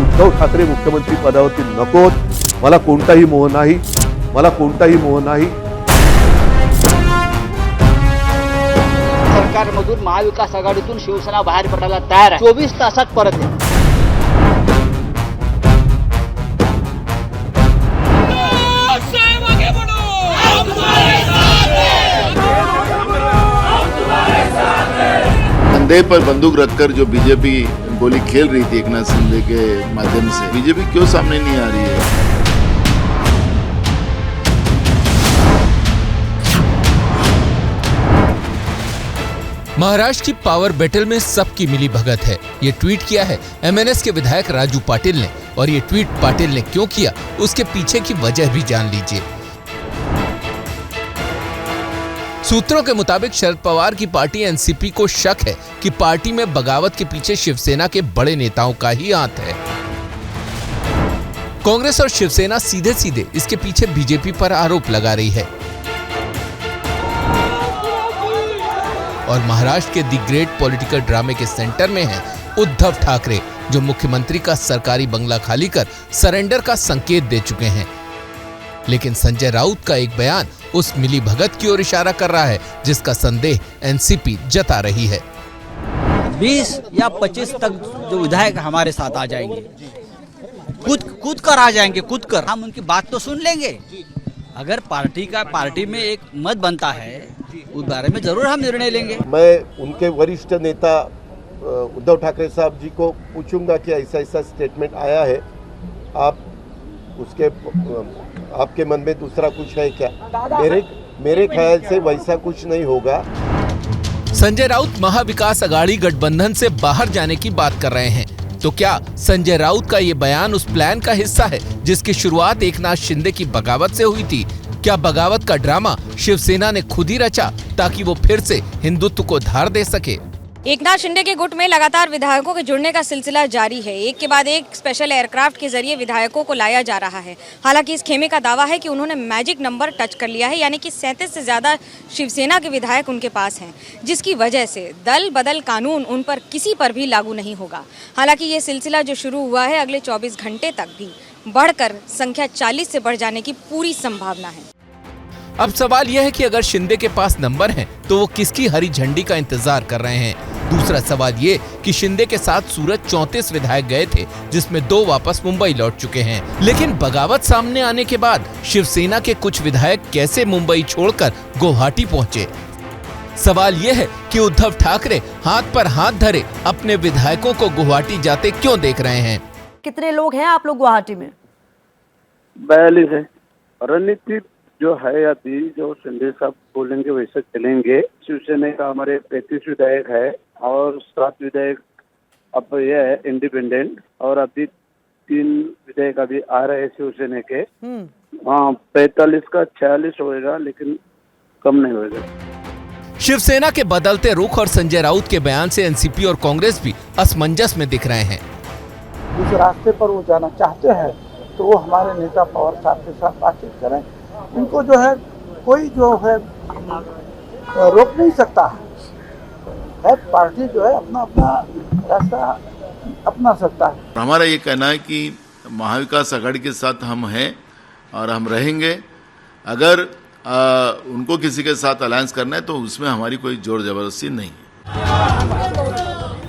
उद्धव ठाकरे मुख्यमंत्री पदावरती नकोत, मला कोणताही मोह नाही, मला कोणताही मोह नाही. सरकारमधून महाविकास आघाडीतून शिवसेना बाहेर पडायला तयार आहे. 24 तासात परत येईल. कंधे पर बंदूक रखकर जो बीजेपी गोली खेल रही थी एकनाथ शिंदे के माध्यम से, बीजेपी क्यों सामने नहीं आ रही है? महाराष्ट्र की पावर बैटल में सबकी मिली भगत है, ये ट्वीट किया है एमएनएस के विधायक राजू पाटिल ने. और ये ट्वीट पाटिल ने क्यों किया, उसके पीछे की वजह भी जान लीजिए. सूत्रों के मुताबिक शरद पवार की पार्टी एनसीपी को शक है कि पार्टी में बगावत के पीछे शिवसेना के बड़े नेताओं का ही हाथ है. कांग्रेस और शिवसेना सीधे सीधे इसके पीछे बीजेपी पर आरोप लगा रही है. और महाराष्ट्र के दी ग्रेट पॉलिटिकल ड्रामे के सेंटर में है उद्धव ठाकरे, जो मुख्यमंत्री का सरकारी बंगला खाली कर सरेंडर का संकेत दे चुके हैं. लेकिन संजय राउत का एक बयान उस मिली भगत की ओर इशारा कर रहा है जिसका संदेह एनसीपी जता रही है. 20 या 25 तक जो विधायक हमारे साथ आ जाएंगे, कूद कर आ जाएंगे, कूद कर हम उनकी बात तो सुन लेंगे. अगर पार्टी में एक मत बनता है, उस बारे में जरूर हम निर्णय लेंगे. मैं उनके वरिष्ठ नेता उद्धव ठाकरे साहब जी को पूछूंगा कि ऐसा ऐसा स्टेटमेंट आया है, आप उसके आपके मन में दूसरा कुछ है क्या? मेरे ख्याल से वैसा कुछ नहीं होगा. संजय राउत महाविकास आघाड़ी गठबंधन से बाहर जाने की बात कर रहे हैं. तो क्या संजय राउत का ये बयान उस प्लान का हिस्सा है जिसकी शुरुआत एकनाथ शिंदे की बगावत से हुई थी? क्या बगावत का ड्रामा शिवसेना ने खुद ही रचा ताकि वो फिर से हिंदुत्व को धार दे सके? एकनाथ शिंदे के गुट में लगातार विधायकों के जुड़ने का सिलसिला जारी है. एक के बाद एक स्पेशल एयरक्राफ्ट के जरिए विधायकों को लाया जा रहा है. हालांकि इस खेमे का दावा है कि उन्होंने मैजिक नंबर टच कर लिया है, यानी कि 37 से ज्यादा शिवसेना के विधायक उनके पास हैं, जिसकी वजह से दल बदल कानून उन पर किसी पर भी लागू नहीं होगा. हालांकि ये सिलसिला जो शुरू हुआ है, अगले 24 घंटे तक भी बढ़कर संख्या 40 से बढ़ जाने की पूरी संभावना है. अब सवाल यह है कि अगर शिंदे के पास नंबर हैं, तो वो किसकी हरी झंडी का इंतजार कर रहे हैं? दूसरा सवाल ये कि शिंदे के साथ सूरत 34 विधायक गए थे, जिसमें 2 वापस मुंबई लौट चुके हैं. लेकिन बगावत सामने आने के बाद शिवसेना के कुछ विधायक कैसे मुंबई छोड़कर गुवाहाटी पहुंचे? सवाल ये है कि उद्धव ठाकरे हाथ पर हाथ धरे अपने विधायकों को गुवाहाटी जाते क्यों देख रहे हैं? कितने लोग हैं आप लोग गुवाहाटी में? 42 है. रणनीति जो है अभी जो शिंदे साहब बोलेंगे वैसे चलेंगे. शिवसेना का हमारे 35 विधायक है और 7 विधायक अब ये है इंडिपेंडेंट, और अभी 3 विधायक अभी आ रहे हैं शिवसेना के. हाँ, 45 का 46 होएगा, लेकिन कम नहीं होएगा. शिवसेना के बदलते रुख और संजय राउत के बयान से एनसीपी और कांग्रेस भी असमंजस में दिख रहे हैं. जिस रास्ते पर वो जाना चाहते हैं, तो वो हमारे नेता पवार साहब के साथ बातचीत करें. उनको जो है कोई जो है रोक नहीं सकता है. पार्टी जो है अपना रास्ता अपना सकता है. हमारा ये कहना है कि महाविकास आघाड़ी के साथ हम हैं और हम रहेंगे. अगर उनको किसी के साथ अलायंस करना है तो उसमें हमारी कोई जोर जबरदस्ती नहीं है.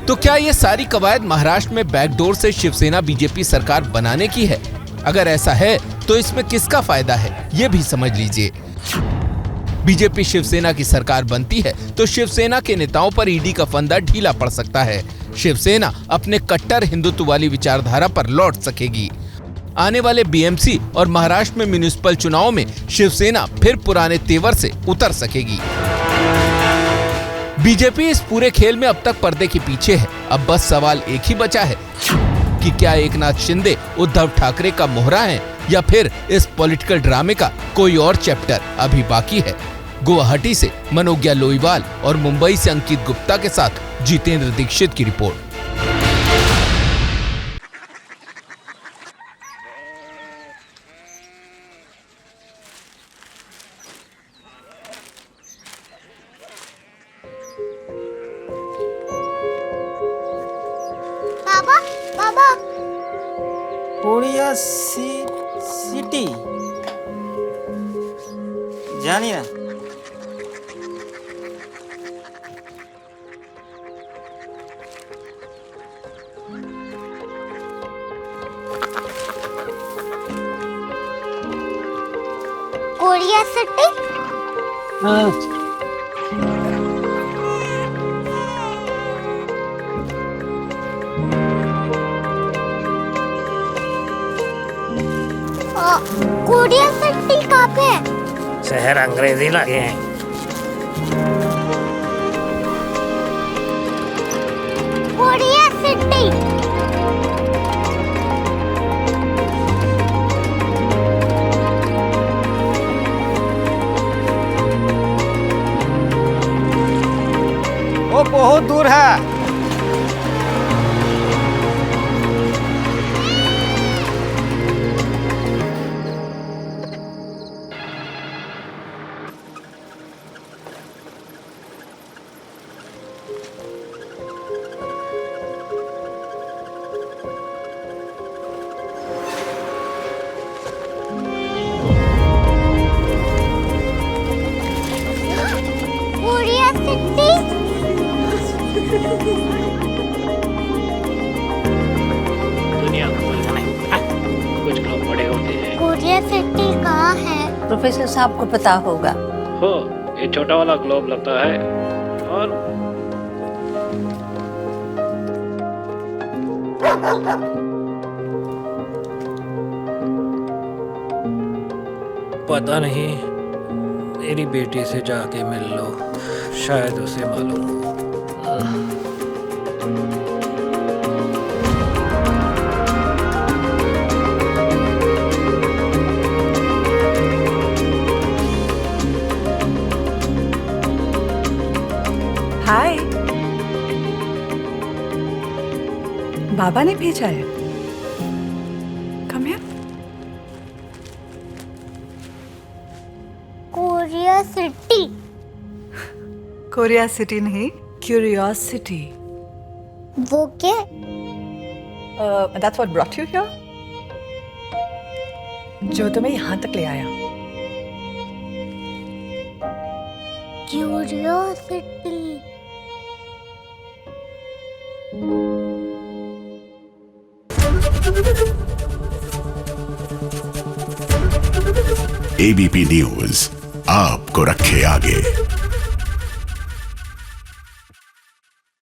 तो क्या ये सारी कवायद महाराष्ट्र में बैकडोर से शिवसेना बीजेपी सरकार बनाने की है? अगर ऐसा है तो इसमें किसका फायदा है, ये भी समझ लीजिए. बीजेपी शिवसेना की सरकार बनती है तो शिवसेना के नेताओं पर ईडी का फंदा ढीला पड़ सकता है. शिवसेना अपने कट्टर हिंदुत्व वाली विचारधारा पर लौट सकेगी. आने वाले बीएमसी और महाराष्ट्र में म्युनिसिपल चुनाव में शिवसेना फिर पुराने तेवर से उतर सकेगी. बीजेपी इस पूरे खेल में अब तक पर्दे के पीछे है. अब बस सवाल एक ही बचा है कि क्या एकनाथ शिंदे उद्धव ठाकरे का मोहरा है या फिर इस पॉलिटिकल ड्रामे का कोई और चैप्टर अभी बाकी है. गुवाहाटी से मनोज्ञा लोईवाल और मुंबई से अंकित गुप्ता के साथ जितेंद्र दीक्षित की रिपोर्ट. कोरिया सिटी जानिए ना। Korea city? कोरिया सिटी कहाँ पे है? शहर अंग्रेजी लगे हैं। Korea city. वो बहुत दूर है। Korea city? दुनिया कुछ लोग बड़े होते हैं। कोरिया सिटी कहाँ है? प्रोफेसर साहब को पता होगा। हो, ये छोटा वाला ग्लोब लगता है और पता नहीं, मेरी बेटी से जाके मिल लो, शायद उसे मालूम हो। हाय, बाबा ने भेजा है। Come here. Korea city. Korea city नहीं, क्यूरियोसिटी। वो क्या? That's what brought you here? जो तुम्हें यहाँ तक ले आया। क्यूरियोसिटी। ABP न्यूज आपको रखे आगे।